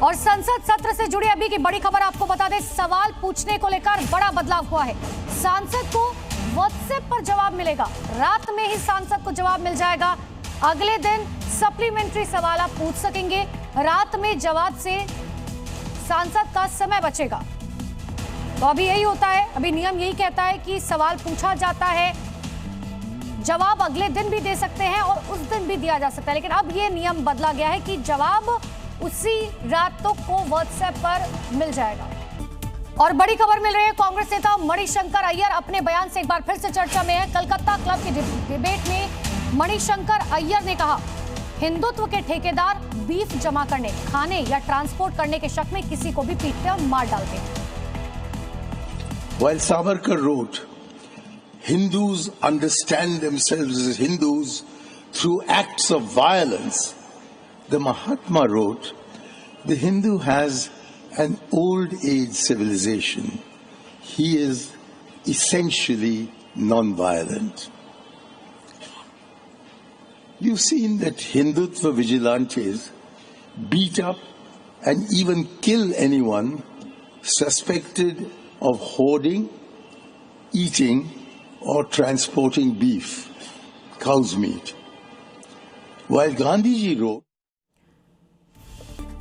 और संसद सत्र से जुड़ी अभी की बड़ी खबर आपको बता दें, सवाल पूछने को लेकर बड़ा बदलाव हुआ है। सांसद को व्हाट्सएप पर जवाब मिलेगा, रात में ही सांसद को जवाब मिल जाएगा। अगले दिन सप्लीमेंट्री सवाल आप पूछ सकेंगे, रात में जवाब से सांसद का समय बचेगा। तो अभी यही होता है, अभी नियम यही कहता है कि सवाल पूछा जाता है, जवाब अगले दिन भी दे सकते हैं और उस दिन भी दिया जा सकता है। लेकिन अब ये नियम बदला गया है कि जवाब उसी रात को व्हाट्सएप पर मिल जाएगा। और बड़ी खबर मिल रही है, कांग्रेस नेता मणिशंकर अय्यर अपने बयान से एक बार फिर से चर्चा में है। कलकत्ता क्लब के डिबेट में मणिशंकर अय्यर ने कहा, हिंदुत्व के ठेकेदार बीफ जमा करने, खाने या ट्रांसपोर्ट करने के शक में किसी को भी पीटते और मार डालते हैं। While Savarkar wrote, Hindus understand themselves as Hindus through acts of violence, the Mahatma wrote, the Hindu has an old age civilization. He is essentially non-violent. You've seen that Hindutva vigilantes beat up and even kill anyone suspected of hoarding, eating or transporting beef, cow's meat. While Gandhiji wrote,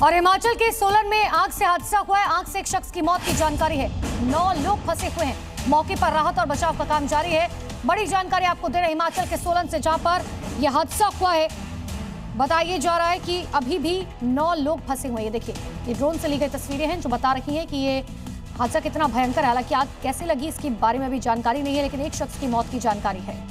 और हिमाचल के सोलन में आग से हादसा हुआ है। आग से एक शख्स की मौत की जानकारी है, 9 लोग फंसे हुए हैं। मौके पर राहत और बचाव का काम जारी है। बड़ी जानकारी आपको दे रहे हैं हिमाचल के सोलन से, जहां पर यह हादसा हुआ है। बताया जा रहा है कि अभी भी 9 लोग फंसे हुए हैं। ये देखिए, ये ड्रोन से ली गई तस्वीरें हैं जो बता रही हैं कि ये हादसा कितना भयंकर है। हालांकि आग कैसे लगी इसके बारे में अभी जानकारी नहीं है, लेकिन एक शख्स की मौत की जानकारी है।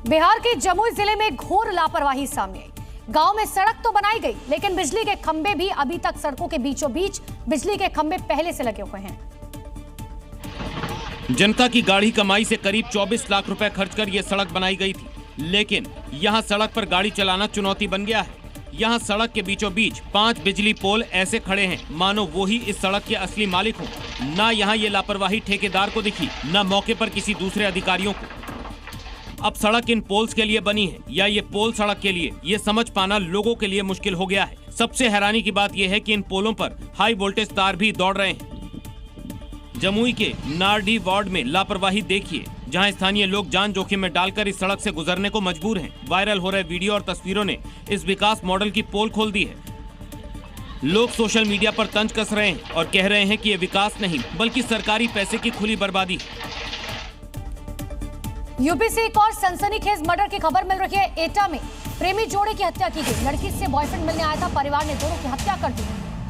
बिहार के जमुई जिले में घोर लापरवाही सामने आई। गांव में सड़क तो बनाई गई, लेकिन बिजली के खंभे भी अभी तक सड़कों के बीचों बीच बिजली के खंभे पहले से लगे हुए हैं। जनता की गाढ़ी कमाई से करीब 24 लाख रुपए खर्च कर यह सड़क बनाई गई थी, लेकिन यहां सड़क पर गाड़ी चलाना चुनौती बन गया है। यहां सड़क के बीचों बीच 5 बिजली पोल ऐसे खड़े हैं मानो वो ही इस सड़क के असली मालिक हों। ना यहां ये लापरवाही ठेकेदार को दिखी, ना मौके पर किसी दूसरे अधिकारियों को। अब सड़क इन पोल्स के लिए बनी है या ये पोल सड़क के लिए, ये समझ पाना लोगों के लिए मुश्किल हो गया है। सबसे हैरानी की बात यह है कि इन पोलों पर हाई वोल्टेज तार भी दौड़ रहे हैं। जमुई के नारडी वार्ड में लापरवाही देखिए, जहां स्थानीय लोग जान जोखिम में डालकर इस सड़क से गुजरने को मजबूर हैं। वायरल हो रहे वीडियो और तस्वीरों ने इस विकास मॉडल की पोल खोल दी है। लोग सोशल मीडिया पर तंज कस रहे हैं और कह रहे हैं कि ये विकास नहीं बल्कि सरकारी पैसे की खुली बर्बादी है। यूपी से एक और सनसनीखेज मर्डर की खबर मिल रही है। एटा में प्रेमी जोड़े की हत्या की गई। लड़की से बॉयफ्रेंड मिलने आया था, परिवार ने दोनों की हत्या कर दी।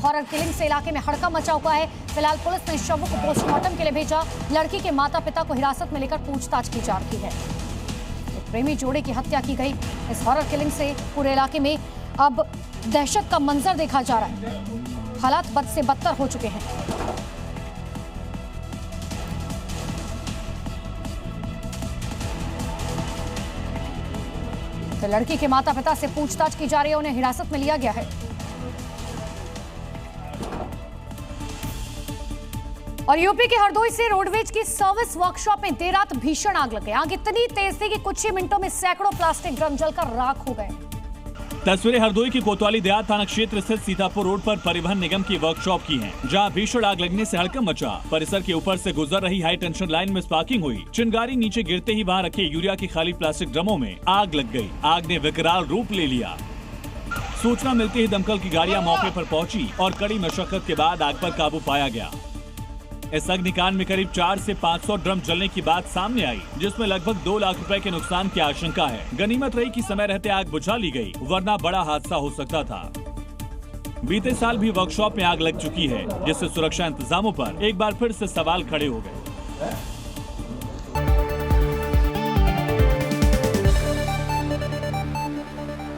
हॉरर किलिंग से इलाके में हड़कंप मचा हुआ है। फिलहाल पुलिस ने शवों को पोस्टमार्टम के लिए भेजा। लड़की के माता पिता को हिरासत में लेकर पूछताछ की जा रही है। प्रेमी जोड़े की हत्या की गई। इस हॉरर किलिंग से पूरे इलाके में अब दहशत का मंजर देखा जा रहा है। हालात बद से बदतर हो चुके हैं। तो लड़की के माता पिता से पूछताछ की जा रही है, उन्हें हिरासत में लिया गया है। और यूपी के हरदोई से रोडवेज की सर्विस वर्कशॉप में देर रात भीषण आग लग गई। आग इतनी तेज थी कि कुछ ही मिनटों में सैकड़ों प्लास्टिक ड्रम जलकर राख हो गए। तस्वीरें हरदोई की कोतवाली देहात थाना क्षेत्र स्थित सीतापुर रोड पर परिवहन निगम की वर्कशॉप की हैं, जहां भीषण आग लगने से हड़कंप मचा। परिसर के ऊपर से गुजर रही हाई टेंशन लाइन में स्पार्किंग हुई। चिंगारी नीचे गिरते ही वहां रखे यूरिया की खाली प्लास्टिक ड्रमों में आग लग गई। आग ने विकराल रूप ले लिया। सूचना मिलते ही दमकल की गाड़ियां मौके पर पहुंची और कड़ी मशक्कत के बाद आग पर काबू पाया गया। इस अग्निकांड में करीब 400 से 500 ड्रम जलने की बात सामने आई, जिसमें लगभग 2 लाख रुपए के नुकसान की आशंका है। गनीमत रही कि समय रहते आग बुझा ली गई, वरना बड़ा हादसा हो सकता था। बीते साल भी वर्कशॉप में आग लग चुकी है, जिससे सुरक्षा इंतजामों पर एक बार फिर से सवाल खड़े हो गए।